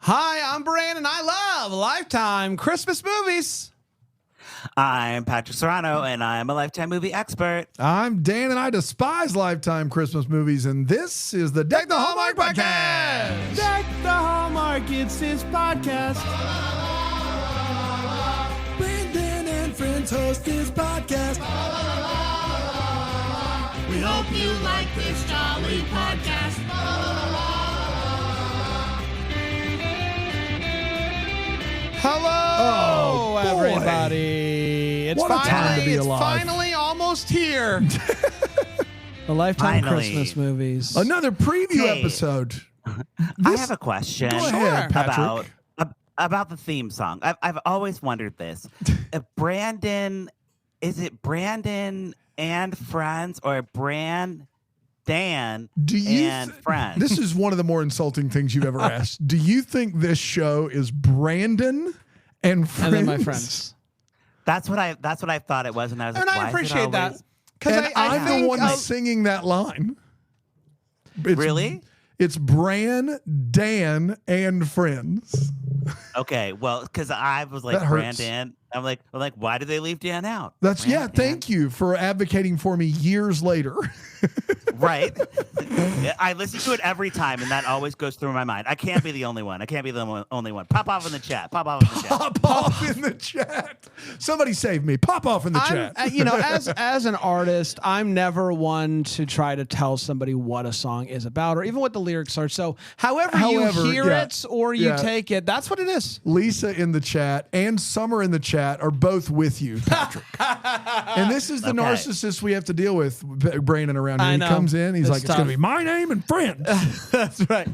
Hi, I'm Bran, and I love Lifetime Christmas movies. I'm Patrick Serrano, and I'm a Lifetime movie expert. I'm Dan, and I despise Lifetime Christmas movies, and this is the Deck the Hallmark Podcast. Deck the Hallmark, it's his podcast. Brandon and friends host this podcast. We hope you like this jolly podcast. Hello, everybody. It's What a time to be it's alive. finally almost here. The Lifetime Finally. Christmas movies. Another preview Hey. episode. I have a question Go ahead, Patrick. about the theme song. I've always wondered this. If is it Brandon and Friends or Dan Do you and Friends? This is one of the more insulting things you've ever asked. Do you think this show is Brandon and Friends? And then my friends. That's what I thought it was, and I was And like, I why is it appreciate that. always- Because And I'm the think one singing that line. Really? It's Bran, Dan, and Friends. Okay, well, because I was like That hurts. Brandon. I'm like, why did they leave Dan out? That's Brandon. thank you for advocating for me years later. Right. I listen to it every time, and that always goes through my mind. I can't be the only one. Only one. Pop off in the chat. Pop off in the chat. Pop off in the chat. Somebody save me. Pop off in the chat. As an artist, I'm never one to try to tell somebody what a song is about or even what the lyrics are. So however you hear yeah. it or you Yeah. take it, that's what it is. Lisa in the chat and Summer in the chat are both with you, Patrick. And this is the Okay. narcissist we have to deal with, Brandon, around here. I He know. comes in, he's It's like, it's going tough. to be my name and Friends. That's right.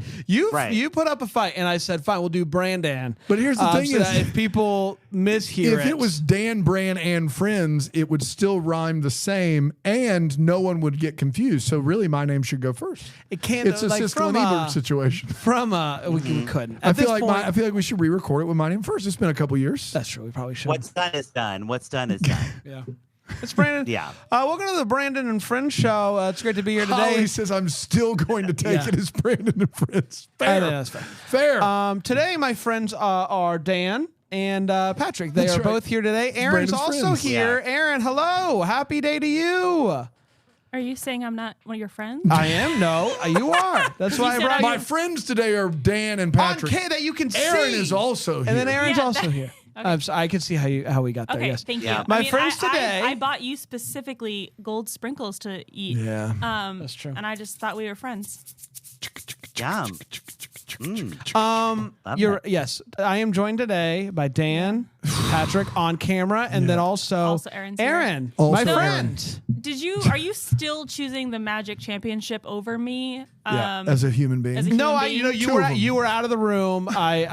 Right. You put up a fight, and I said, fine, we'll do Brandon. But here's the thing so is- that if people mishear If it was Dan, Bran, and Friends, it would still rhyme the same, and no one would get confused. So really, my name should go first. it can't. It's a like, Siskel and Ebert situation. we couldn't. I At this feel like point, I feel like we should re-record it with my name first. It's been a couple years. that's true. We probably should. What's done is done. What's done is done. Yeah. It's Brandon. Yeah. Welcome to the Brandon and Friends show. It's great to be here today. Holly says I'm still going to take Yeah. it as Brandon and Friends. I Fair. think that's fair. Fair. Today, my friends are Dan and Patrick. They That's are right. both here today. Aaron's Brandon's also friends. here. Yeah. Aaron, hello. Happy day to you. Are you saying I'm not one of your friends? I am. No, you are. That's why I said brought I- My you friends today are Dan and on Patrick. K that you can Aaron see. is also here. And then Aaron's Yeah, also that- here. Okay. I can see how we got there. Okay, Yes. thank Yeah. you. My friends today- I bought you specifically gold sprinkles to eat. Yeah. That's true. And I just thought we were friends. Yum. Love Yes, I am joined today by Dan, Patrick on camera, and then also Aaron's here. Aaron, Also my Aaron. friend. Are you still choosing the Magic Championship over me? Yeah, as a human being. as a No, human being? Two of them. you were out of the room. Okay,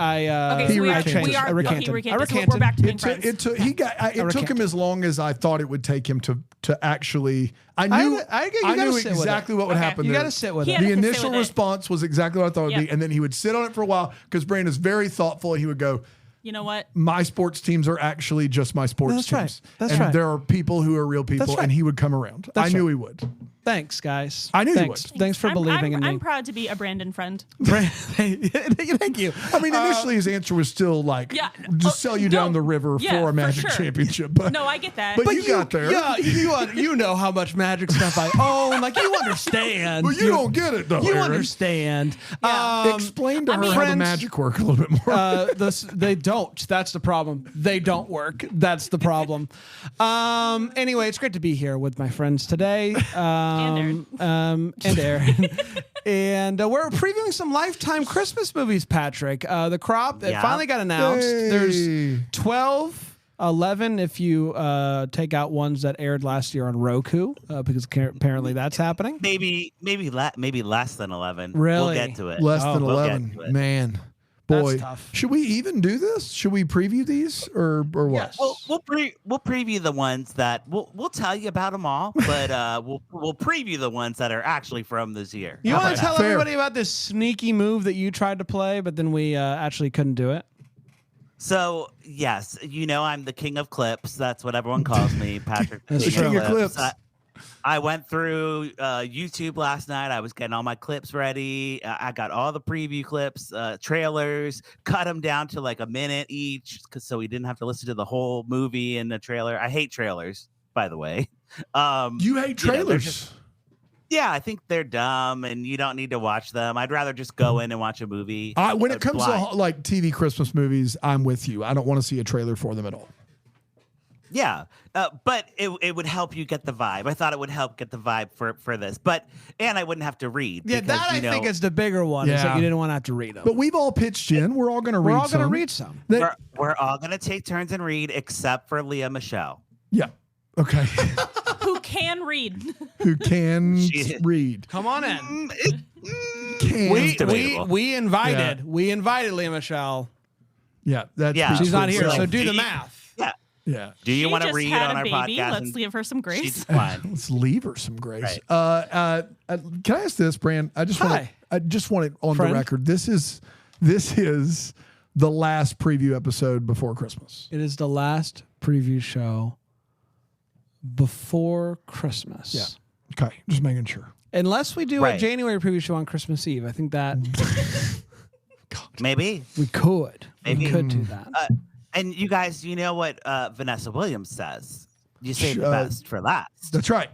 so He we are, recanted. we are I recanted. he recanted. I So recanted. we're back to being It took, friends. it took, he got, it took recant. him as long as I thought it would take him to actually. I knew, you I gotta knew sit with exactly it. what would Okay. happen You there. got to sit with He it. had The to sit initial with it. response was exactly what I thought it would be, Yep. and then he would sit on it for a while because Brandon is very thoughtful, and he would go, You know what? my sports teams are actually just my sports That's right. teams. That's and right. there are people who are real people, That's right. and he would come around. That's I knew right. he would. Thanks, guys. I knew you Thanks. would. Thanks for believing in me. I'm proud to be a Brandon friend. Thank you. I mean, initially his answer was still like, Yeah. just sell you No. down the river Yeah, for a for Magic sure. Championship. But No, I get that. But you got there. Yeah, you know how much Magic stuff I own. Like you understand. Well, you don't get it though. You Aaron. understand. Yeah. Explain to her how the friends- magic work a little bit more. They don't. That's the problem. They don't work. That's the problem. Anyway, it's great to be here with my friends today. Aaron. And Aaron. And we're previewing some Lifetime Christmas movies, Patrick. The crop that Yeah. finally got announced. Yay. There's 12, 11 if you take out ones that aired last year on Roku, because apparently that's happening. maybe less than 11. Really? We'll get to it. Less than We'll get 11. to it. Man. That's Boy. tough. Should we even do this? Should we preview these or what? Yes. We'll preview the ones that we'll tell you about them all, but we'll preview the ones that are actually from this year. You How want about to tell that? Fair. everybody about this sneaky move that you tried to play, but then we actually couldn't do it? So yes, I'm the king of clips. That's what everyone calls me, Patrick. That's King true. of King of clips. I went through YouTube last night. I was getting all my clips ready. I got all the preview clips, trailers, cut them down to like a minute each, so we didn't have to listen to the whole movie in the trailer. I hate trailers, by the way. You hate trailers? Yeah, I think they're dumb, and you don't need to watch them. I'd rather just go in and watch a movie. When it comes to like TV Christmas movies, I'm with you. I don't want to see a trailer for them at all. Yeah, but it would help you get the vibe. I thought it would help get the vibe for this, and I wouldn't have to read. Yeah, because, that I think is the bigger one. Is that you didn't want to have to read them. But we've all pitched in. We're all going to read. We're all going to read some. We're all going to take turns and read, except for Leah Michelle. Yeah. Okay. Who can read? Who can read? Come on in. Can. We invited Leah Michelle. Yeah, she's not here. Like, so do the math. Yeah. Do you want to read had on a our baby. podcast? Let's give her some grace. She's fine. Let's leave her some grace. Right. Can I ask this, Bran? I just want it on Friend? the record. This is the last preview episode before Christmas. It is the last preview show before Christmas. Yeah. Okay. Just making sure. Unless we do a January preview show on Christmas Eve. I think that Maybe we could. Maybe. We could do that. And you guys, you know what Vanessa Williams says? You save the best for last. That's right.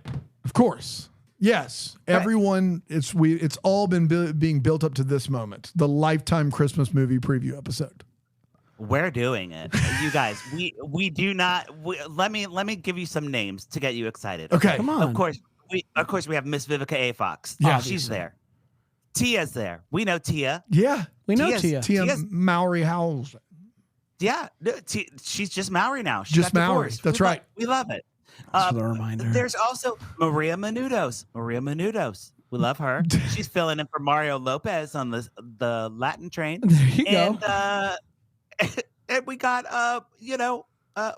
Of course. Yes. Right. Everyone, it's all been being built up to this moment. The Lifetime Christmas movie preview episode. We're doing it. You guys, we do not let me give you some names to get you excited. Okay. Come on. Of course we have Miss Vivica A. Fox. Yeah, she's there. Tia's there. We know Tia. Yeah. We know Tia. Tia Mowry Howells. Yeah, she's just Maori now. She just got Maori. divorced. That's right. We love it. That's a reminder. There's also Maria Menounos. We love her. She's filling in for Mario Lopez on the Latin train. There you go. And we got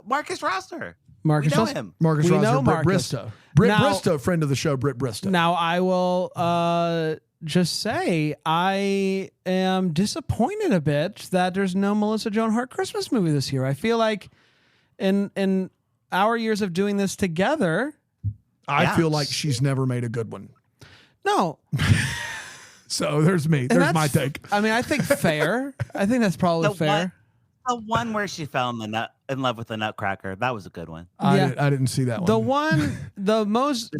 Marcus Rosser. Marcus we know Rosser. him. Marcus We Rosser, know Britt Marcus. Bristow. Britt Bristow, friend of the show, Britt Bristow. Now I will just say I am disappointed a bit that there's no Melissa Joan Hart Christmas movie this year. I feel like in our years of doing this together, I feel like she's never made a good one. No. So there's me. There's my take. I mean, I think fair. I think that's probably fair. The one where she fell in love with the Nutcracker. That was a good one. I didn't see that one. The most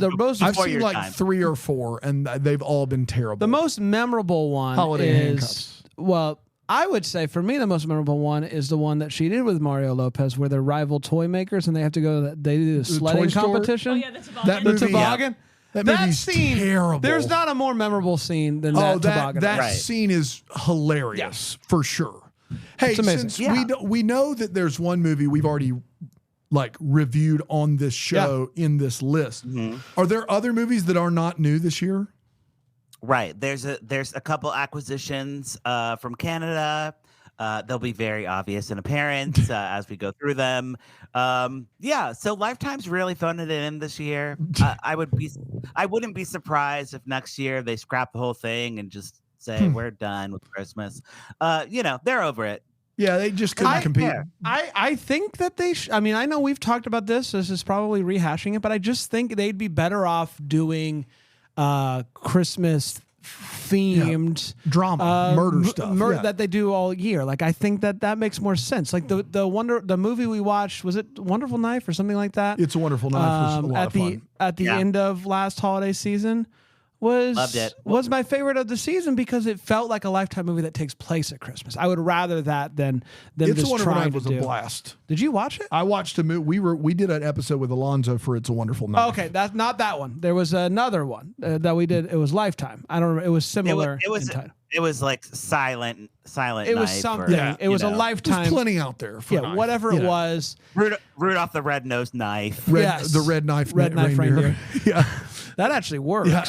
I've seen like 3 or 4, and they've all been terrible. The most memorable one Holiday Handcuffs. Well, I would say for me the most memorable one is the one that she did with Mario Lopez, where they're rival toy makers and they have to go. They do the sledding competition. Oh yeah, the toboggan. That movie, the toboggan. That That movie's scene, terrible. There's not a more memorable scene than that toboggan. That scene is hilarious for sure. Hey, since we know that there's one movie we've already like reviewed on this show in this list. Mm-hmm. Are there other movies that are not new this year? Right. There's a couple acquisitions from Canada. They'll be very obvious and apparent as we go through them. So Lifetime's really phoning it in this year. I wouldn't be surprised if next year they scrap the whole thing and just say we're done with Christmas. They're over it. Yeah, they just couldn't compete. I think that they I mean, I know we've talked about this. This is probably rehashing it, but I just think they'd be better off doing Christmas themed drama, murder stuff that they do all year. Like I think that makes more sense. Like the movie we watched, was it Wonderful Knife or something like that? It's a Wonderful Knife. Was a lot of fun. At the end of last holiday season. Loved it. Was my favorite of the season because it felt like a Lifetime movie that takes place at Christmas. I would rather that than It's just a Wonderful trying Knife to was do. a blast. Did you watch it? I watched a movie. We did an episode with Alonzo for It's a Wonderful Knife. Okay, that's not that one. There was another one that we did. It was Lifetime. I don't remember. It was similar. It was like silent. It was something. It was a Lifetime. There's plenty out there. For whatever it was. Rudolph the Red-Nosed Knife. The red knife reindeer. Yeah, that actually works. Yeah.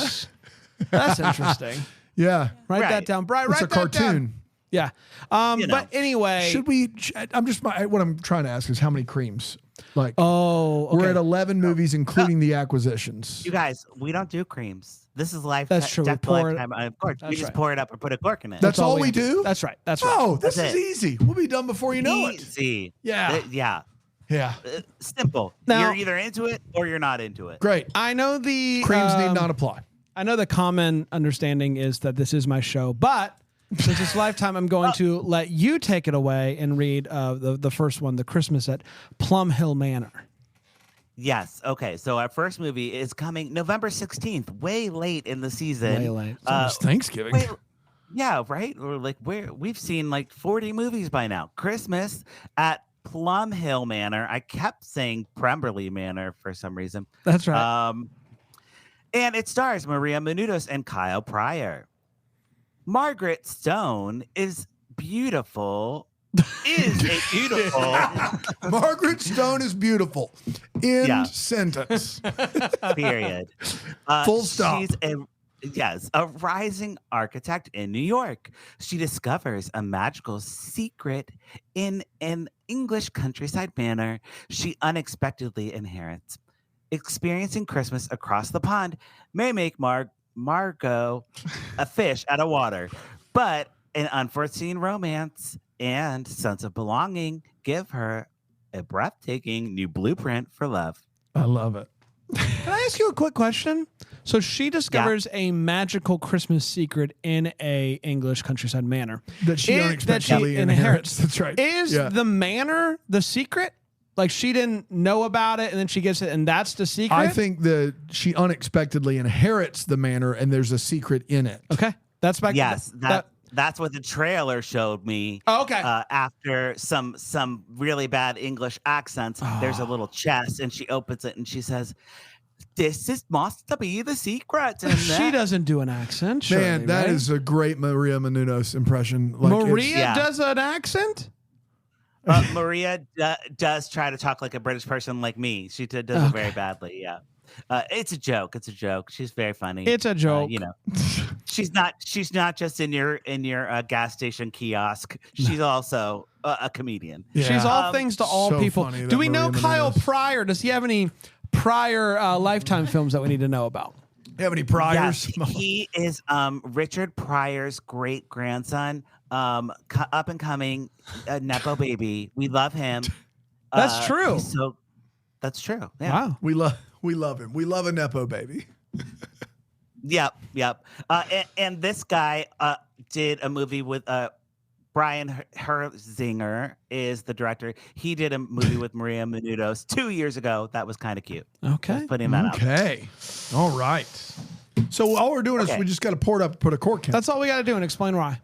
That's interesting. Yeah. Write that down. Brian, It's a cartoon. Yeah. But anyway. Should we, what I'm trying to ask is how many creams? Like, okay. We're at 11 movies, including the acquisitions. You guys, we don't do creams. This is life. That's true. Of course. We just pour it up or put a cork in it. That's all we do? That's right. That's right. Oh, this is easy. We'll be done before you know it. Easy. Yeah. Yeah. Yeah. Simple. Now- You're either into it or you're not into it. Great. I know the Creams need not apply. I know the common understanding is that this is my show, but since it's Lifetime, I'm going to let you take it away and read the first one, The Christmas at Plum Hill Manor. Yes. Okay. So our first movie is coming November 16th, way late in the season. Way late. It's almost Thanksgiving. Yeah, right? We've seen like 40 movies by now. Christmas at Plum Hill Manor. I kept saying Pemberley Manor for some reason. That's right. And it stars Maria Menounos and Kyle Pryor. Margaret Stone is beautiful. Margaret Stone is beautiful. End sentence. Period. Full stop. She's a rising architect in New York. She discovers a magical secret in an English countryside manor she unexpectedly inherits. Experiencing Christmas across the pond may make Margot a fish out of water, but an unforeseen romance and sense of belonging give her a breathtaking new blueprint for love. I love it. Can I ask you a quick question? So she discovers a magical Christmas secret in a English countryside manor That she unexpectedly inherits. That's right. Is the manor the secret? Like she didn't know about it and then she gets it and that's the secret? I think that she unexpectedly inherits the manor and there's a secret in it. Okay. That's back. Yes. That's what the trailer showed me. Oh, okay. After some really bad English accents, there's a little chest, and she opens it and she says, "This must be the secret." And she doesn't do an accent. Surely, Man, that is a great Maria Menounos impression. Like Maria does an accent? Maria does try to talk like a British person like me. She does it very badly. Yeah. It's a joke. It's a joke. She's very funny. It's a joke. She's not just in your gas station kiosk. She's also a comedian. Yeah. She's all things to all people. Do we know Kyle Pryor? Does he have any prior Lifetime films that we need to know about? You have any Pryors? Yes, he is Richard Pryor's great grandson. Up and coming nepo baby. We love him. That's true. That's true. Yeah. Wow. We love him. We love a nepo baby. Yep. And this guy did a movie with Brian Herzinger is the director. He did a movie with Maria Menounos 2 years ago. That was kind of cute. Okay. Just putting that out. Okay. All right. So all we're doing is we just got to pour it up and put a cork in. That's all we got to do and explain why.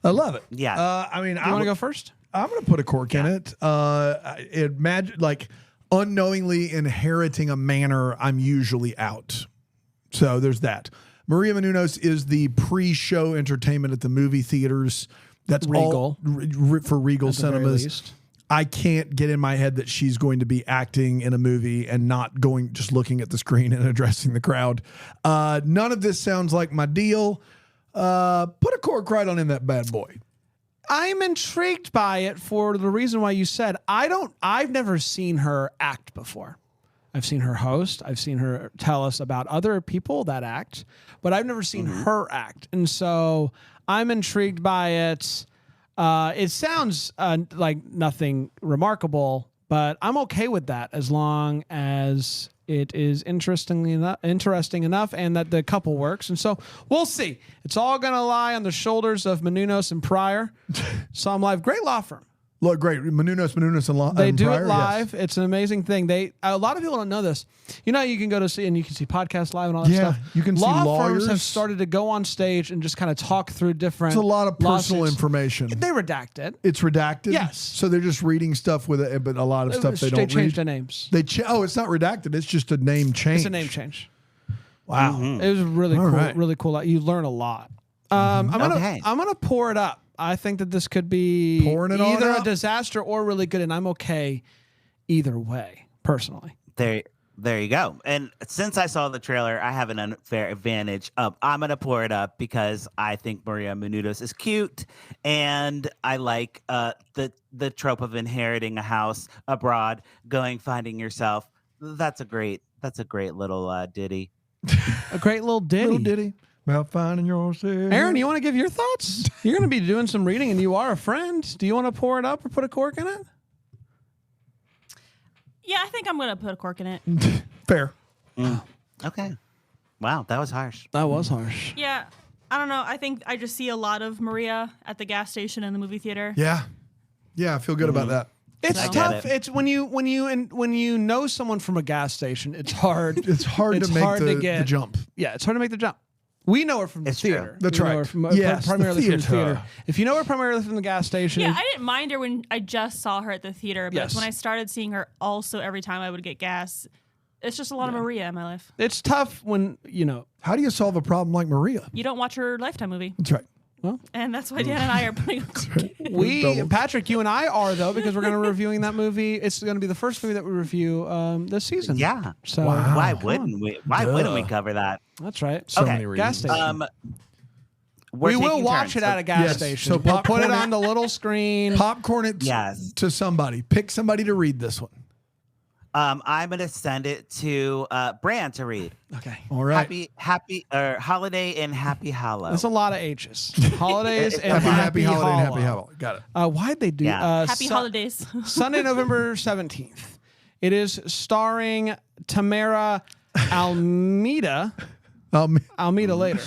I love it. Yeah. I mean, you want to go first? I'm going to put a cork in it. Like unknowingly inheriting a manor, I'm usually out. So there's that. Maria Menounos is the pre-show entertainment at the movie theaters. That's Regal. all for Regal Cinemas. I can't get in my head that she's going to be acting in a movie and not just looking at the screen and addressing the crowd. None of this sounds like my deal. Put a cork right on in that bad boy. I'm intrigued by it for the reason why you said I've never seen her act before. I've seen her host. I've seen her tell us about other people that act, but I've never seen her act. And so I'm intrigued by it. It sounds like nothing remarkable, but I'm okay with that as long as it is interesting enough and that the couple works. And so we'll see. It's all going to lie on the shoulders of Menounos and Pryor. Somm Live, great law firm. Look, great. Menounos and They do Pryor, it live. Yes. It's an amazing thing. A lot of people don't know this. You know, you can go to see and you can see podcasts live and all that stuff. You can see law lawyers. firms have started to go on stage and just kind of talk through different. It's a lot of personal lawsuits. information. They redact it. It's redacted. Yes. So they're just reading stuff with it, but a lot of stuff they don't read. They changed the names. It's not redacted. It's just a name change. It's a name change. Wow. It was really cool. Right. Really cool. You learn a lot. I'm gonna pour it up. I think that this could be either a disaster or really good, and I'm okay either way, personally. There you go. And since I saw the trailer, I have an unfair advantage. I'm going to pour it up because I think Maria Menounos is cute, and I like the trope of inheriting a house abroad, finding yourself. That's a great little ditty. A great little ditty. Little ditty. About finding yourself. Erin, you want to give your thoughts? You're going to be doing some reading, and you are a friend. Do you want to pour it up or put a cork in it? Yeah, I think I'm going to put a cork in it. Fair. Okay. Wow, that was harsh. That was harsh. Yeah, I don't know. I think I just see a lot of Maria at the gas station and the movie theater. Yeah. Yeah, I feel good about that. It's I get tough. it. It's when you know someone from a gas station. It's hard. It's hard to make the jump. Yeah, it's hard to make the jump. We know her from the It's true. theater. That's We know right. her from, Yes, the primarily from the theater. theater. If you know her primarily from the gas station, Yeah, I didn't mind her when I just saw her at the theater, but Yes. when I started seeing her also every time I would get gas, it's just a lot of Maria in my life. it's tough when How do you solve a problem like Maria? You don't watch her Lifetime movie. That's right. And that's why Dan and I are putting Patrick, you and I are though, because we're going to be reviewing that movie. It's going to be the first movie that we review this season. Yeah. So Why wouldn't we? Why wouldn't we cover that? that's right. So Okay. many reasons. Gas station. We're We will taking watch turns. it at a gas Yes. station. So We'll put it popcorn on the little screen. Popcorn it Yes. to somebody. Pick somebody to read this one. I'm gonna send it to Bran to read. Okay. All right. Happy holiday and happy hallow. That's a lot of H's. Holidays and Happy holiday and happy Hollow. holiday. Got it. Why'd they do Yeah. Happy holidays. Sunday, November 17th. It is starring Tamara Almeida. Almeida later.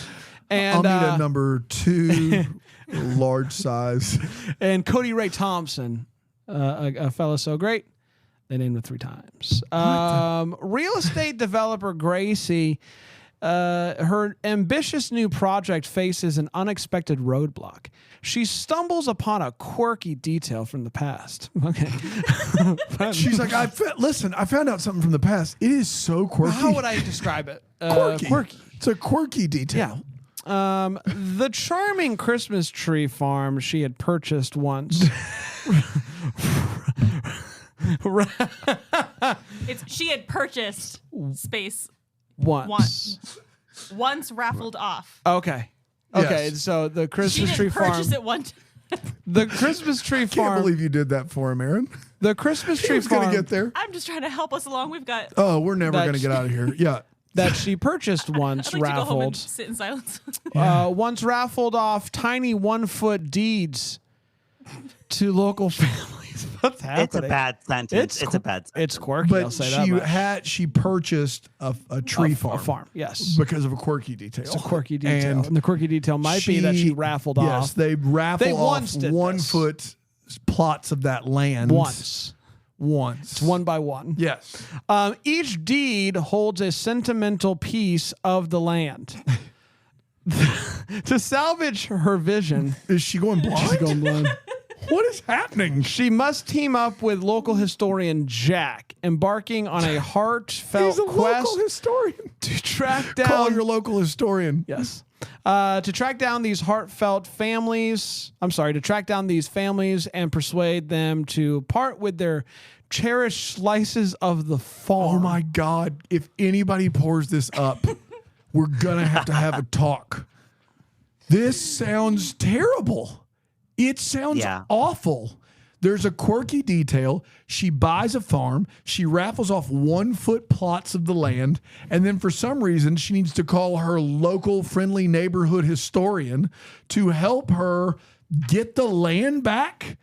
And Almeida number 2, large size. and Cody Ray Thompson, a fellow so great. They named him 3 times. Real estate developer Gracie, her ambitious new project faces an unexpected roadblock. She stumbles upon a quirky detail from the past. Okay. She's like, I found out something from the past. It is so quirky. How would I describe it? Quirky. It's a quirky detail. The charming Christmas tree farm she had purchased once. She had purchased space once. once raffled off. Okay. Yes. Okay, so the She Christmas didn't tree farm. purchase it one time. The Christmas tree Can't farm. believe you did that for him, Aaron. The Christmas He tree was going farm to get there. I'm just trying to help us along. We've got. Oh, we're never That's- going to get out of here. Yeah. that she purchased once I'd like to go home and raffled. sit in silence. Once raffled off tiny 1-foot deeds to local families. What's happening? It's a bad sentence. It's a bad sentence. It's quirky. I'll But say that much. she purchased a tree farm. A farm, yes. Because of a quirky detail. It's a quirky detail. And the quirky detail might be that she raffled yes, off. they raffled They off once did 1 this. foot plots of that land. Once. It's one by one. Yes. Each deed holds a sentimental piece of the land. To salvage her vision, Is she going blind? she's going blind. What is happening? She must team up with local historian Jack, embarking on a heartfelt He's a quest local historian. to track down. Call your local historian. Yes. To track down these heartfelt families. I'm sorry, to track down these families and persuade them to part with their cherished slices of the farm. Oh my God. If anybody pours this up, we're going to have a talk. This sounds terrible. It sounds awful. There's a quirky detail. She buys a farm. She raffles off 1 foot plots of the land. And then for some reason, she needs to call her local friendly neighborhood historian to help her get the land back.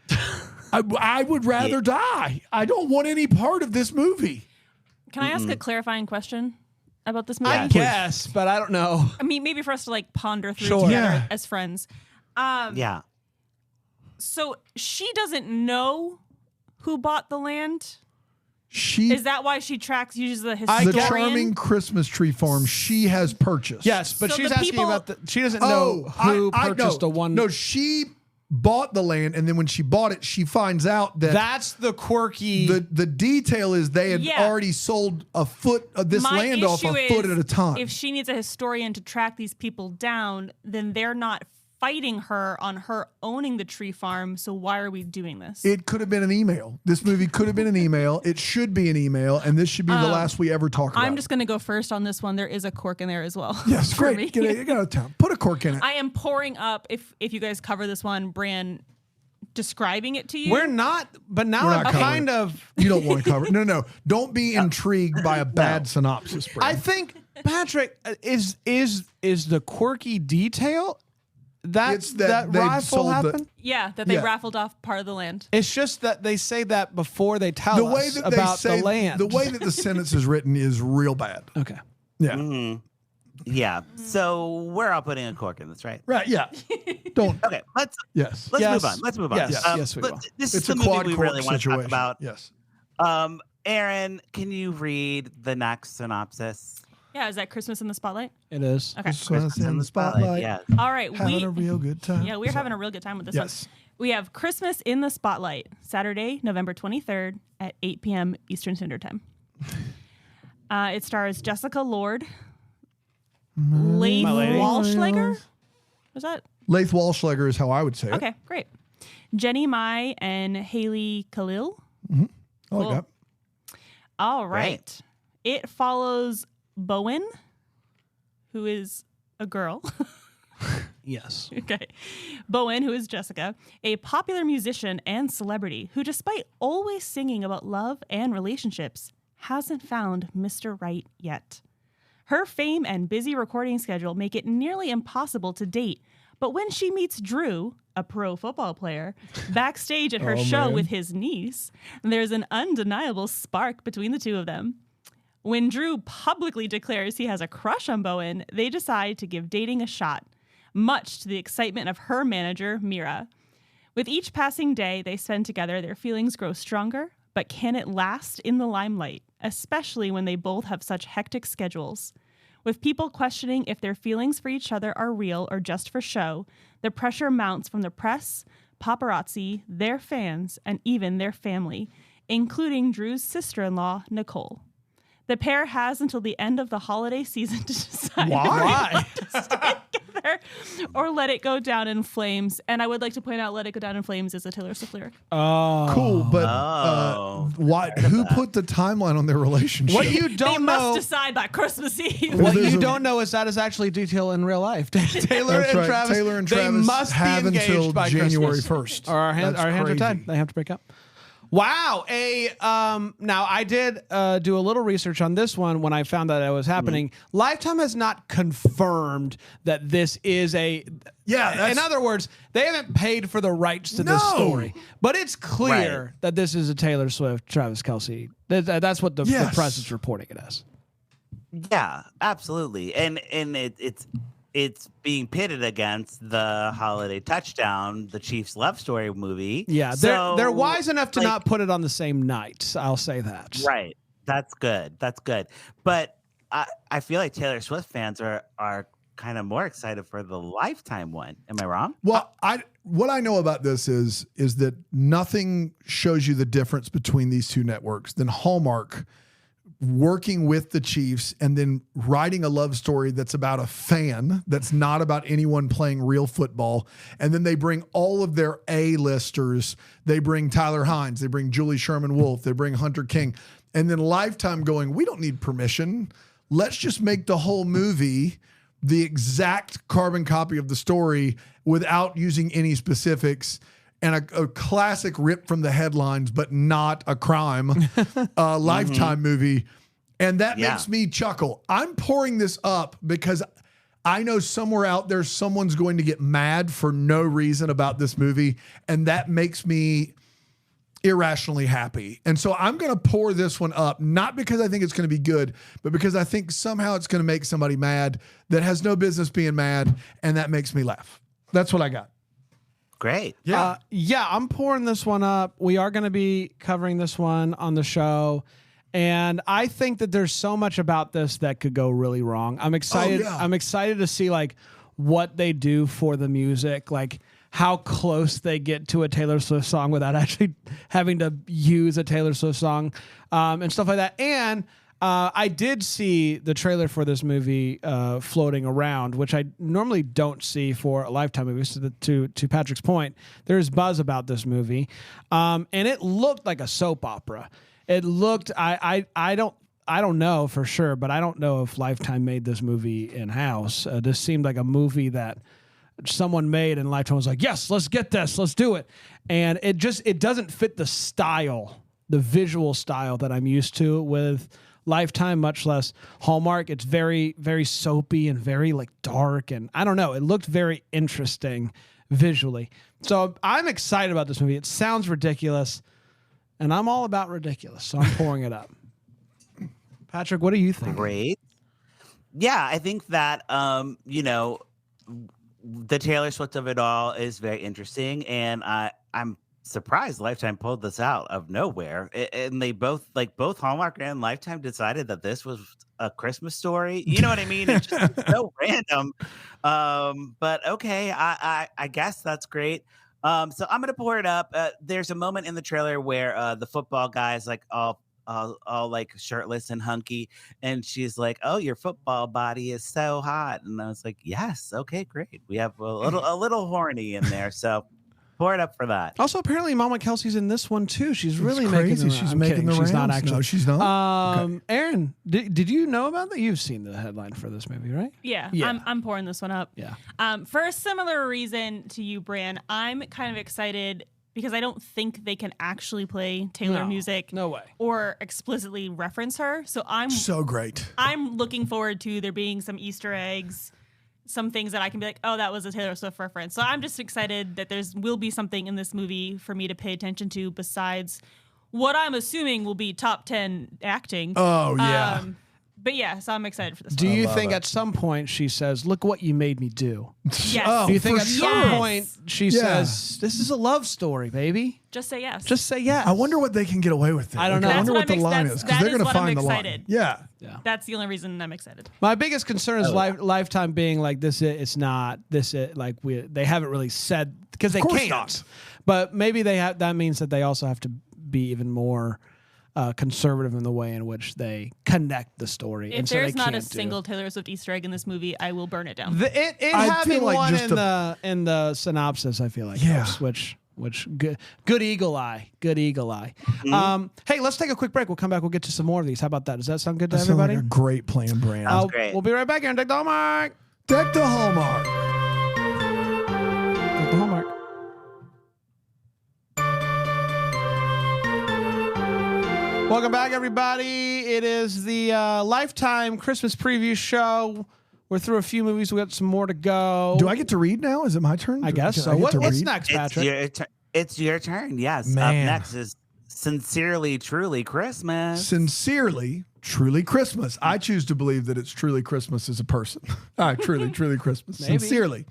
I would rather die. I don't want any part of this movie. Can I ask a clarifying question about this movie? I guess, but I don't know. I mean, maybe for us to like ponder through Sure. together Yeah. as friends. Yeah. So she doesn't know who bought the land. She Is that why she uses the the historian? charming Christmas tree farm she has purchased. Yes, but So she's the asking people- about she doesn't know who purchased know. a one. No, she bought the land, and then when she bought it, she finds out that That's the quirky. the detail is they had Yeah. already sold a foot of this My land off a issue foot is, at a time. If she needs a historian to track these people down, then they're not fighting her on her owning the tree farm. So why are we doing this? It could have been an email. This movie could have been an email. It should be an email, and this should be the last we ever talk about. I'm just going to go first on this one. There is a cork in there as well. yes, for great. me. Get out of town. Put a cork in it. I am pouring up, if you guys cover this one, Bran, describing it to you. We're not, but now We're I'm not covering kind it. of. You don't want to cover it. No. Don't be intrigued by a bad synopsis, Brad. I think Patrick is the quirky detail that they've rifle sold happened? Yeah, that they raffled off part of the land. It's just that they say that before they tell us about the land. The way that the sentence is written is real bad. Okay. Yeah. Mm-hmm. Yeah. So we're all putting a cork in this, right? Right. Yeah. Don't. Okay. Let's Yes. move on. Let's move on. Yes, we will. This It's is a the movie quad we cork really want to talk situation. about. Yes. Erin, can you read the next synopsis? Yeah, is that Christmas in the Spotlight? It is. Okay. Christmas in the spotlight. Yes. All right. Having a real good time. Yeah, we're having a real good time with this one. Yes. We have Christmas in the Spotlight, Saturday, November 23rd at 8 p.m. Eastern Standard Time. It stars Jessica Lord, Leif Walschlager. Was that? Leif Walschlager is how I would say it. Okay, great. Jenny Mai and Haley Khalil. I like Cool. that. All right. It follows Bowen, who is a girl. Yes. Okay. Bowen, who is Jessica, a popular musician and celebrity who, despite always singing about love and relationships, hasn't found Mr. Right yet. Her fame and busy recording schedule make it nearly impossible to date, but when she meets Drew, a pro football player, backstage at her show with his niece, there's an undeniable spark between the two of them. When Drew publicly declares he has a crush on Bowen, they decide to give dating a shot, much to the excitement of her manager, Mira. With each passing day they spend together, their feelings grow stronger, but can it last in the limelight, especially when they both have such hectic schedules? With people questioning if their feelings for each other are real or just for show, the pressure mounts from the press, paparazzi, their fans, and even their family, including Drew's sister-in-law, Nicole. The pair has until the end of the holiday season to decide Why? to stay together or let it go down in flames. And I would like to point out, "Let It Go Down in Flames" is a Taylor Swift lyric. Oh. Cool, but why? Who that. put the timeline on their relationship? What you They don't know. must decide by Christmas Eve. What There's you a- don't know is that is actually detail in real life. Taylor That's and right. Travis. Taylor and they Travis must have be engaged until by January Christmas. 1st. Or our hands That's are crazy. tied. They have to break up. Wow. Now I did do a little research on this one when I found that it was happening. Lifetime has not confirmed that this is a. Yeah, In other words, they haven't paid for the rights to this story, but it's clear that this is a Taylor Swift, Travis Kelce. That's what the press is reporting it as. Yeah, absolutely. And it's being pitted against the Holiday Touchdown, the Chiefs love story movie. Yeah, So, they're wise enough to not put it on the same night. I'll say that. Right. That's good. That's good. But I feel like Taylor Swift fans are kind of more excited for the Lifetime one. Am I wrong? Well, what I know about this is that nothing shows you the difference between these two networks than Hallmark working with the Chiefs and then writing a love story that's about a fan, that's not about anyone playing real football. And then they bring all of their A-listers. They bring Tyler Hines. They bring Julie Sherman-Wolf. They bring Hunter King. And then Lifetime going, we don't need permission. Let's just make the whole movie the exact carbon copy of the story without using any specifics. And a classic rip from the headlines, but not a crime Lifetime movie. And that makes me chuckle. I'm pouring this up because I know somewhere out there someone's going to get mad for no reason about this movie. And that makes me irrationally happy. And so I'm going to pour this one up, not because I think it's going to be good, but because I think somehow it's going to make somebody mad that has no business being mad. And that makes me laugh. That's what I got. Great. Yeah. I'm pouring this one up. We are going to be covering this one on the show. And I think that there's so much about this that could go really wrong. I'm excited. I'm excited to see like what they do for the music, like how close they get to a Taylor Swift song without actually having to use a Taylor Swift song and stuff like that. And I did see the trailer for this movie floating around, which I normally don't see for a Lifetime movie. So to Patrick's point, there's buzz about this movie, and it looked like a soap opera. It looked. I don't know for sure, but I don't know if Lifetime made this movie in house. This seemed like a movie that someone made, and Lifetime was like, "Yes, let's get this, let's do it," and it doesn't fit the style, the visual style that I'm used to with Lifetime, much less Hallmark. It's very, very soapy and very like dark. And I don't know, it looked very interesting visually. So I'm excited about this movie. It sounds ridiculous, and I'm all about ridiculous. So I'm pouring it up. Patrick, what do you think? Great. Yeah, I think that, the Taylor Swift of it all is very interesting. And I'm surprised Lifetime pulled this out of nowhere. And they both Hallmark and Lifetime decided that this was a Christmas story. You know what I mean? It's just so random. But okay, I guess that's great. So I'm going to pour it up. There's a moment in the trailer where the football guy is like all like shirtless and hunky, and she's like, "Oh, your football body is so hot," and I was like, "Yes, okay, great. We have a little horny in there." So pour it up for that. Also, apparently, Mama Kelsey's in this one too. She's really crazy. making. She's making the rounds. She's not actually. No, she's not. Okay. Aaron, did you know about that? You've seen the headline for this movie, right? Yeah. I'm pouring this one up. Yeah. For a similar reason to you, Bran, I'm kind of excited because I don't think they can actually play Taylor music. No way. Or explicitly reference her. So I'm so great. I'm looking forward to there being some Easter eggs, some things that I can be like, oh, that was a Taylor Swift reference. So I'm just excited that will be something in this movie for me to pay attention to besides what I'm assuming will be top 10 acting. Oh, yeah. But yeah, so I'm excited for this. Do you think at some point she says, "Look what you made me do"? Yes. Do you think at sure. some point she says, "This is a love story, baby"? Just say yes. Just say yes. I wonder what they can get away with. I don't know. I wonder what the line that's- is because that they're is going to what find I'm the excited. line. Yeah. That's the only reason I'm excited. My biggest concern is Lifetime being like this. It's not this. Like they haven't really said because they course can't. not. But maybe they have. That means that they also have to be even more conservative in the way in which they connect the story. If there's not a single Taylor Swift Easter egg in this movie, I will burn it down. It having like one in the synopsis, I feel like helps, which good eagle eye. Mm-hmm. Hey, let's take a quick break. We'll come back. We'll get to some more of these. How about that? Does that sound good to everybody? Like a great plan, Bran. Great. We'll be right back here and Deck the Hallmark. Deck the Hallmark. Deck the Hallmark. Welcome back, everybody. It is the Lifetime Christmas preview show. We're through a few movies. We got some more to go. Do I get to read now? Is it my turn? I guess so. What's next, Patrick? It's your turn. Yes. Man. Up next is Sincerely, Truly Christmas. Sincerely, Truly Christmas. I choose to believe that it's truly Christmas as a person. All right, truly Christmas. Maybe. Sincerely,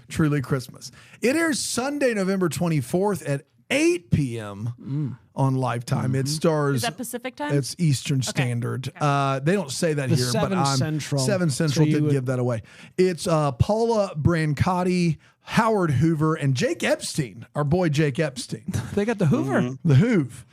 Truly Christmas. It airs Sunday, November 24th at 8 p.m. on Lifetime. It stars. Is that Pacific time? It's Eastern Standard. They don't say that here, but 7 Central. 7 Central did give that away. It's Paula Brancotti, Howard Hoover, and Jake Epstein. Our boy Jake Epstein. They got the Hoover. The Hoove.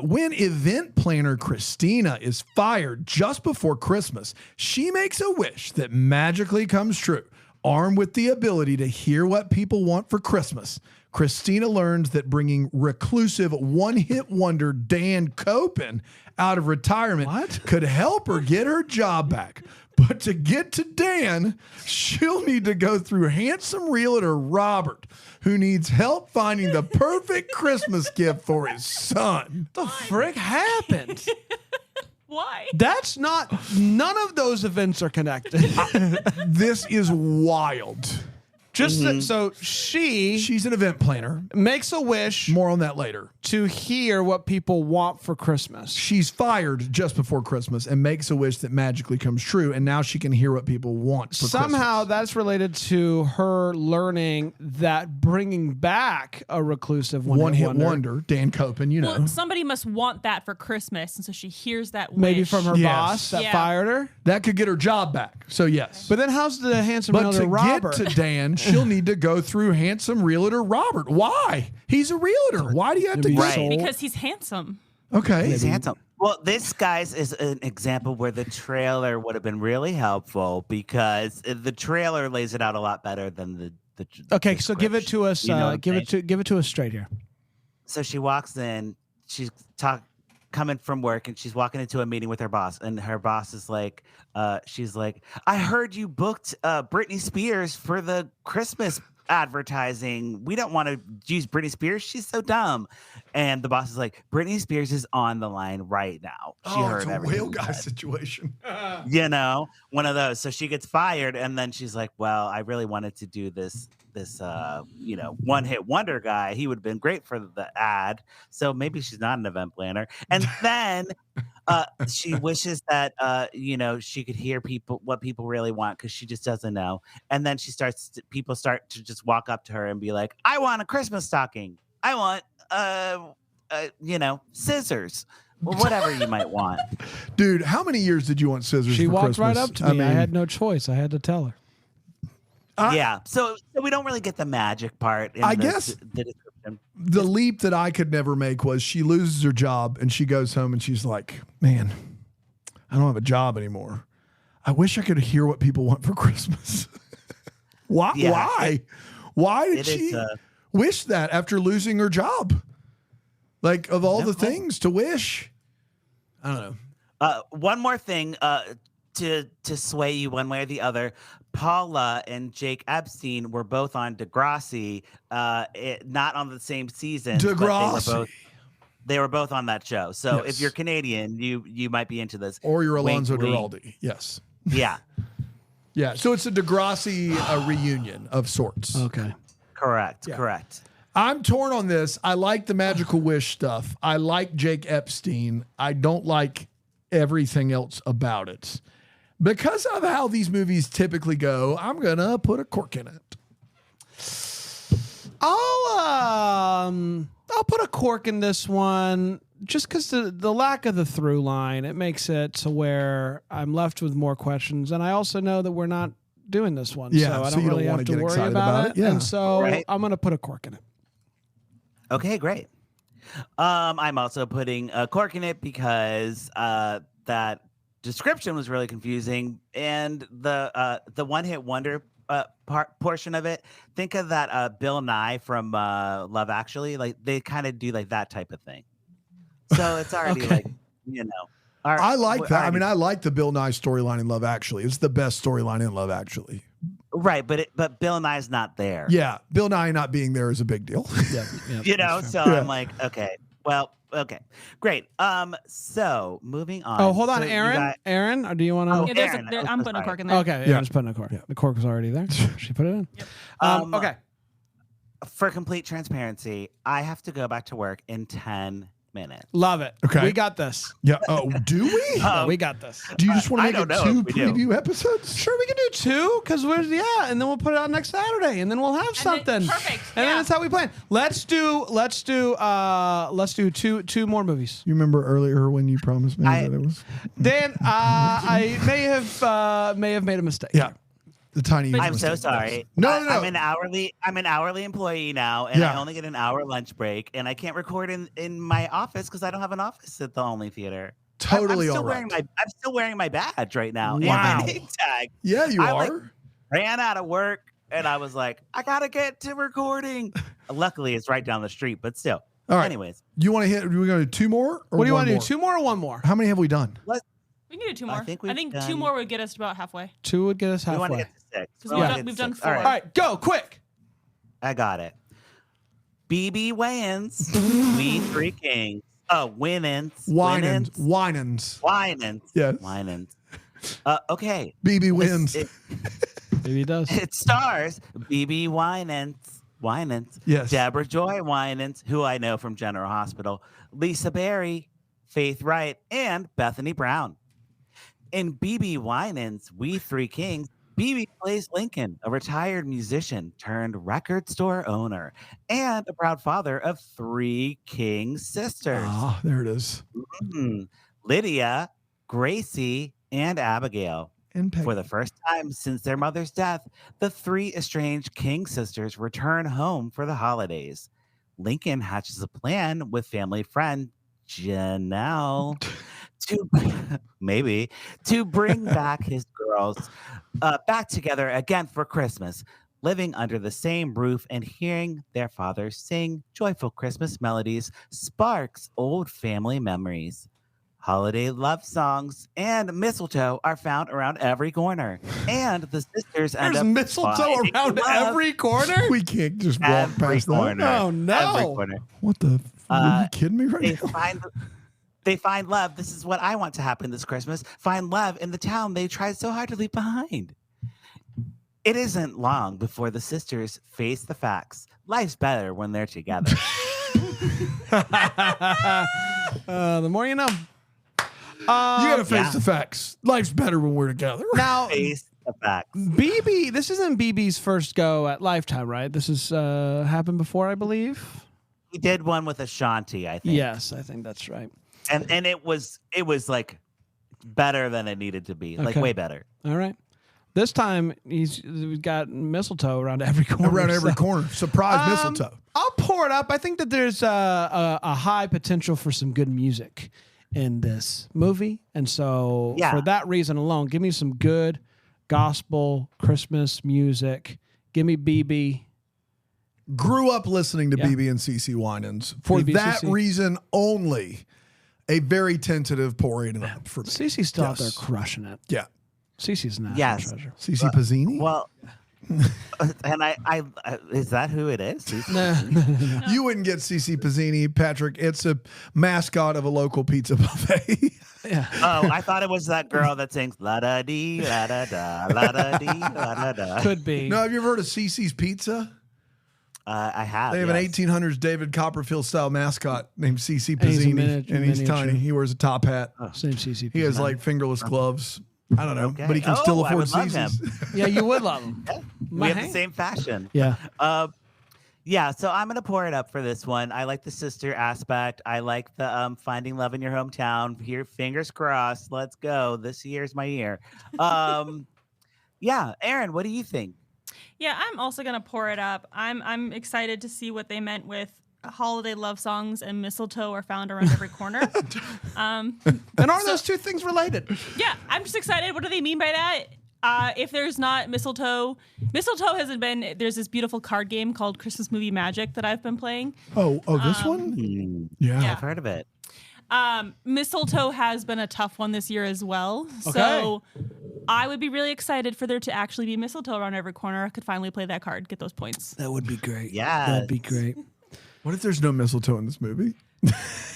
When event planner Christina is fired just before Christmas, she makes a wish that magically comes true. Armed with the ability to hear what people want for Christmas, Christina learns that bringing reclusive one-hit wonder Dan Copen out of retirement could help her get her job back. But to get to Dan, she'll need to go through handsome realtor Robert, who needs help finding the perfect Christmas gift for his son. What the frick happened? Why? That's not. None of those events are connected. This is wild. Just so She's an event planner. makes a wish More on that later. to hear what people want for Christmas. She's fired just before Christmas and makes a wish that magically comes true, and now she can hear what people want for Somehow Christmas. that's related to her learning that bringing back a reclusive one-hit wonder, Dan Copen, you know. Well, somebody must want that for Christmas, and so she hears that maybe wish. from her Yes. boss that Yeah. fired her. That could get her job back. So yes. But then how's the handsome But realtor to Robert? get to Dan, she'll need to go through handsome realtor Robert. Why? He's a realtor. Why do you have to Maybe get Right. Because he's handsome. Okay. He's handsome. Well, this, guys, is an example where the trailer would have been really helpful because the trailer lays it out a lot better than the Okay, the so give it script. to us. You know what I'm Give saying? it to us straight here. So she walks in. She's coming from work, and she's walking into a meeting with her boss. And her boss is like, she's like, "I heard you booked Britney Spears for the Christmas advertising. We don't want to use Britney Spears. She's so dumb. And the boss is like, Britney Spears is on the line right now. She heard it's a everything whale we guy said. situation. One of those. So she gets fired, and then she's like, well, I really wanted to do this one-hit wonder guy. He would have been great for the ad. So maybe she's not an event planner. And then she wishes that she could hear what people really want, because she just doesn't know. And then people start to just walk up to her and be like, I want a Christmas stocking. I want scissors. Or whatever you might want. Dude, how many years did you want scissors She for walked Christmas? right up to me. I had no choice. I had to tell her. Yeah. So we don't really get the magic part. I guess the description. The leap that I could never make was she loses her job and she goes home and she's like, man, I don't have a job anymore. I wish I could hear what people want for Christmas. Why? Yeah. Why? Why did she wish that after losing her job? Like, of all the things to wish. I don't know. One more thing to sway you one way or the other. Paula and Jake Epstein were both on Degrassi, not on the same season. Degrassi. They were both on that show. So Yes. if you're Canadian, you might be into this. Or you're Alonso Wink, wink. Duralde. Yes. Yeah. Yeah. So it's a Degrassi reunion of sorts. Okay. Correct. Yeah. Correct. I'm torn on this. I like the magical wish stuff. I like Jake Epstein. I don't like everything else about it. Because of how these movies typically go, I'm going to put a cork in it. I'll put a cork in this one just because the lack of the through line, it makes it to where I'm left with more questions. And I also know that we're not doing this one. Yeah, so I so don't you don't really wanna have to get worry excited about about it. it. Yeah. And so Right. I'm going to put a cork in it. Okay, great. I'm also putting a cork in it because that description was really confusing, and the one-hit wonder portion of it. Think of that Bill Nye from Love Actually. Like they kind of do like that type of thing. So it's already Okay. I like that. I mean, I like the Bill Nye storyline in Love Actually. It's the best storyline in Love Actually. right, but Bill Nye's not there. Yeah. Bill Nye not being there is a big deal. Yeah. So Yeah. I'm like, okay, well, okay, great. So moving on. Oh, hold on, So you Aaron. got- Aaron, or do you want to? Oh, Yeah, Erin, I'm I'm so putting a sorry. cork in there. Okay, Yeah. Aaron's putting a cork. Yeah. The cork was already there. She put it in. Um, Okay. For complete transparency, I have to go back to work in 10 minutes. Love it. Okay. We got this. Yeah. Oh, do we? Yeah, we got this. Do you just want I to make don't it know two if we do. preview episodes? Sure, we can do two because and then we'll put it out next Saturday, and then we'll have something. Perfect. And then Yeah. that's how we plan. Let's do two more movies. You remember earlier when you promised me that it was? Dan, I may have made a mistake. Yeah. The tiny. I'm so mistake. sorry. No. I'm an hourly employee now, and Yeah. I only get an hour lunch break, and I can't record in my office because I don't have an office at the Only Theater. Totally I'm all still right. I'm still wearing my badge right now and Wow. my name tag. Yeah, you I, are. like, ran out of work, and I was like, I gotta get to recording. Luckily, it's right down the street, but still. All right. Anyways, You want to hit? Are we going to do two more? Or What do you one want to do? more? Two more or one more? How many have we done? We can do two more. I think we've two done- more would get us to about halfway. Two would get us we want to halfway. get to 6. Because We wanna get we've to done 6. 4. All All right, right, go quick. I got it. BB Wayans, We Three Kings. Oh, Winans. Winans. Yes. Winans. Okay. BB wins. Maybe he does. It stars BB Winans. Yes. Deborah Joy Winans, who I know from General Hospital. Lisa Berry, Faith Wright, and Bethany Brown. In BB Winans, We Three Kings, BB plays Lincoln, a retired musician turned record store owner and a proud father of 3 King sisters. Ah, there it is. Lydia, Gracie, and Abigail. And Peggy. For the first time since their mother's death, the 3 estranged King sisters return home for the holidays. Lincoln hatches a plan with family friend Janelle to bring back his girls back together again for Christmas, living under the same roof and hearing their father sing joyful Christmas melodies sparks old family memories. Holiday love songs and mistletoe are found around every corner. And the sisters end There's up mistletoe finding around love every corner? We can't just walk every past corner. that. Oh, no. Every corner. What the? Are you kidding me right They now? find love. This is what I want to happen this Christmas. Find love in the town they tried so hard to leave behind. It isn't long before the sisters face the facts. Life's better when they're together. The more you know. You gotta face yeah. the facts. Life's better when we're together. Now, Face the facts. BB, this isn't BB's first go at Lifetime, right? This has happened before, I believe. He did one with Ashanti, I think. Yes, I think that's right. And it was like better than it needed to be. Like Okay. way better. All right. This time we've got mistletoe around every corner. Around every so- corner. Surprise mistletoe. I'll pour it up. I think that there's a high potential for some good music in this movie. And so for that reason alone, give me some good gospel Christmas music. Give me BB. Grew up listening to BB and CeCe Winans. For BB, that CeCe. reason only, a very tentative pour it up for me. Cece's still out there Yes. crushing it. Yeah. Cece's a national Yes. treasure. CeCe Pazzini? Well, and I is that who it is? You wouldn't get CeCe Pazzini, Patrick. It's a mascot of a local pizza buffet. Yeah. Oh, I thought it was that girl that sings la da dee la da da la da dee la da da. Could be. No, have you ever heard of CeCe's Pizza? I have. They have yes. an 1800s David Copperfield style mascot named CeCe And he's a Pazzini, and he's miniature. tiny. He wears a top hat. Same CC. He has like fingerless gloves. I don't know, Okay. but he can still I afford would love CeCe's. Yeah, you would love him. We have the same fashion. Yeah. Yeah, so I'm gonna pour it up for this one. I like the sister aspect. I like the finding love in your hometown. Here, fingers crossed. Let's go. This year's my year. Yeah, Erin, what do you think? Yeah, I'm also gonna pour it up. I'm excited to see what they meant with holiday love songs and mistletoe are found around every corner. And are those two things related? Yeah, I'm just excited. What do they mean by that? If there's not mistletoe hasn't been. There's this beautiful card game called Christmas Movie Magic that I've been playing. Oh, this one? Yeah. Yeah. I've heard of it. Mistletoe has been a tough one this year as well. So I would be really excited for there to actually be mistletoe around every corner. I could finally play that card, get those points. That would be great. Yes. That'd be great. What if there's no mistletoe in this movie?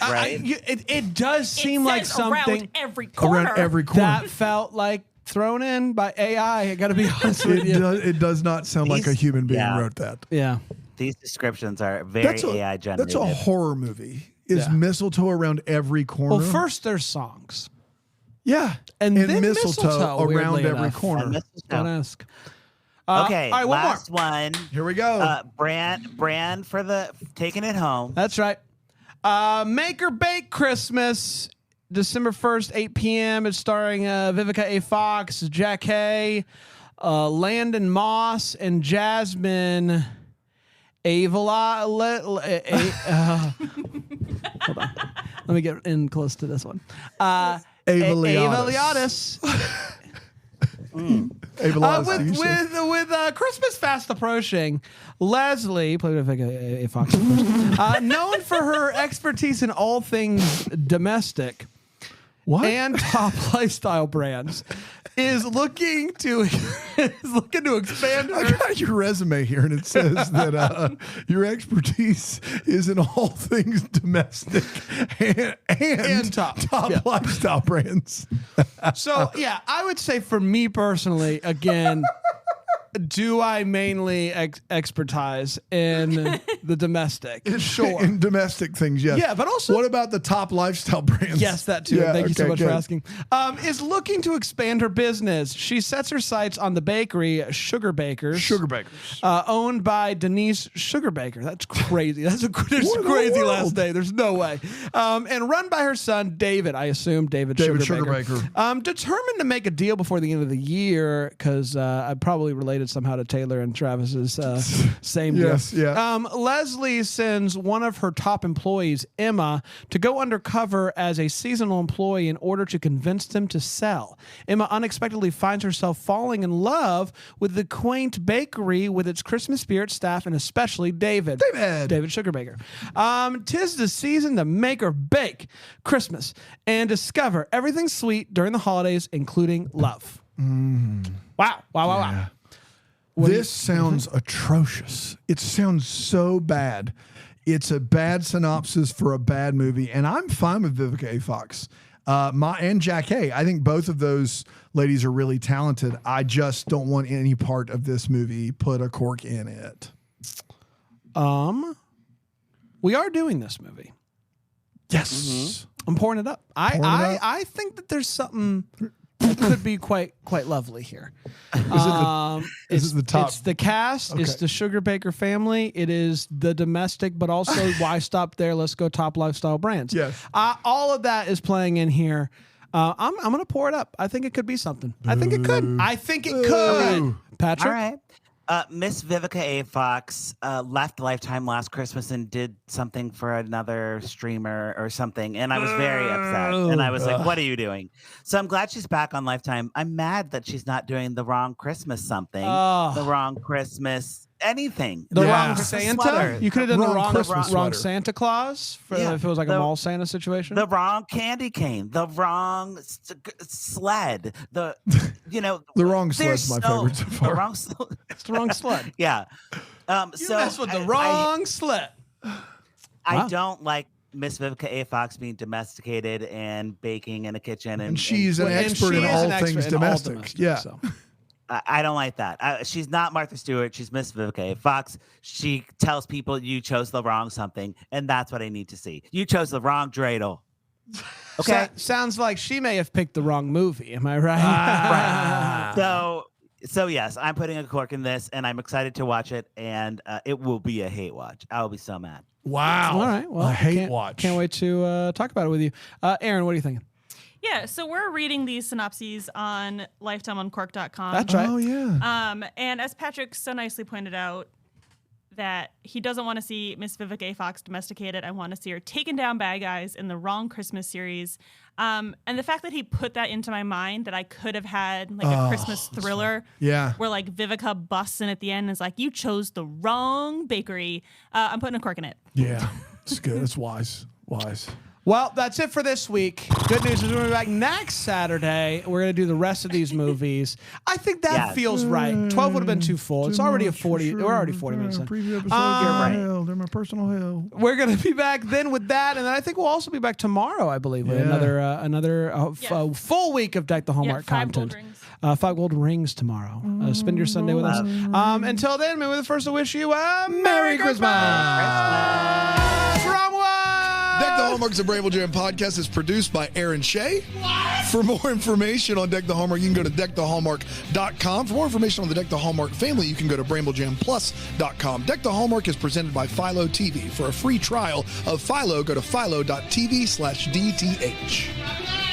Right? It does seem it like says something around every corner. Around every corner. that felt like thrown in by AI. I got to be honest with you. It does not sound like a These- human being yeah. wrote that. Yeah. These descriptions are very AI generated. That's a horror movie. Is Yeah. mistletoe around every corner? Well, first there's songs. yeah. And then mistletoe around weirdly every enough. corner. And mistletoe. Don't ask. Okay, all right, one more. last one. Here we go. Bran for the taking it home. That's right. Make or Bake Christmas, December 1st, 8 p.m. It's starring Vivica A. Fox, Jack Hay, Landon Moss, and Jasmine Avila. Hold on. Let me get in close to this one. Avaliatis. Avaliatis. With Christmas fast approaching, Leslie, played by Vivica A. Fox, of course, known for her expertise in all things domestic and top lifestyle brands, is looking to expand I her. got your resume here, and it says that your expertise is in all things domestic and top. lifestyle brands. So yeah, I would say for me personally, again, do I mainly expertise in the domestic? Sure. In domestic things, yes. Yeah, but also- what about the top lifestyle brands? Yes, that too. Yeah, Thank you so okay, much good. for asking. Is looking to expand her business. She sets her sights on the bakery, Sugar Bakers. Sugar bakers. Owned by Denise Sugarbaker. That's crazy. That's a What in the crazy world? last name. There's no way. And run by her son, David. I assume David Sugarbaker. Sugarbaker. Determined to make a deal before the end of the year because I'm probably related related somehow to Taylor and Travis's same yes, deal. Yeah. Leslie sends one of her top employees, Emma, to go undercover as a seasonal employee in order to convince them to sell. Emma unexpectedly finds herself falling in love with the quaint bakery with its Christmas spirit staff and especially David Sugarbaker. 'Tis the season to make or bake Christmas and discover everything sweet during the holidays, including love. Wow. This sounds atrocious. It sounds so bad. It's a bad synopsis for a bad movie, and I'm fine with Vivica A. Fox. And Jack Hay. I think both of those ladies are really talented. I just don't want any part of this movie put a Cork in it. We are doing this movie. Yes. I'm pouring it up. I think that there's something that could be quite lovely here. Is it the top? It's the cast. Okay. It's the Sugarbaker family. It is the domestic, but also why stop there? Let's go top lifestyle brands. Yes. All of that is playing in here. I'm going to pour it up. I think it could be something. I think it could. Patrick? All right. Miss Vivica A. Fox left Lifetime last Christmas and did something for another streamer or something, and I was very upset. And I was like, what are you doing? So I'm glad she's back on Lifetime. I'm mad that she's not doing the wrong Christmas something, the wrong Christmas anything. The wrong Christmas Santa? sweater. You could have done Christmas wrong sweater. Santa Claus if it was like a mall Santa situation. The wrong candy cane. The wrong sled. The wrong sled's my favorite so far. The wrong It's the wrong sled. Yeah. You messed with the wrong sled. I don't like Miss Vivica A. Fox being domesticated and baking in a kitchen. And she's an expert in all things domestic. Yeah. So. I don't like that. She's not Martha Stewart. She's Miss Vivica A. Fox. She tells people you chose the wrong something, and that's what I need to see. You chose the wrong dreidel. Okay. Sounds like she may have picked the wrong movie. Am I right? Right. So yes, I'm putting a cork in this, and I'm excited to watch it, and it will be a hate watch. I will be so mad. Wow. All right. Well, a hate watch. Can't wait to talk about it with you. Erin, what are you thinking? Yeah, so we're reading these synopses on lifetimeoncork.com. That's right. Oh, yeah. And as Patrick so nicely pointed out, that he doesn't want to see Miss Vivica A. Fox domesticated. I want to see her taken down bad guys in the wrong Christmas series. And the fact that he put that into my mind, that I could have had like a Christmas thriller where like Vivica busts in at the end and is like, you chose the wrong bakery. I'm putting a cork in it. Yeah, it's good. It's wise. Well, that's it for this week. Good news is we're going to be back next Saturday. We're going to do the rest of these movies. I think that feels right. 12 would have been too full. It's already a 40. Sure. We're already 40 minutes in. Preview episode. Right. They're my personal hell. We're going to be back then with that, and then I think we'll also be back tomorrow, I believe, with another full week of Deck the Hallmark content. 5 gold rings tomorrow. Spend your Sunday with us. Until then, may we the first to wish you a Merry Christmas. Wrong one. Deck the Hallmark's a Bramble Jam podcast is produced by Aaron Shea. For more information on Deck the Hallmark, you can go to deckthehallmark.com. For more information on the Deck the Hallmark family, you can go to bramblejamplus.com. Deck the Hallmark is presented by Philo TV. For a free trial of Philo, go to philo.tv/DTH.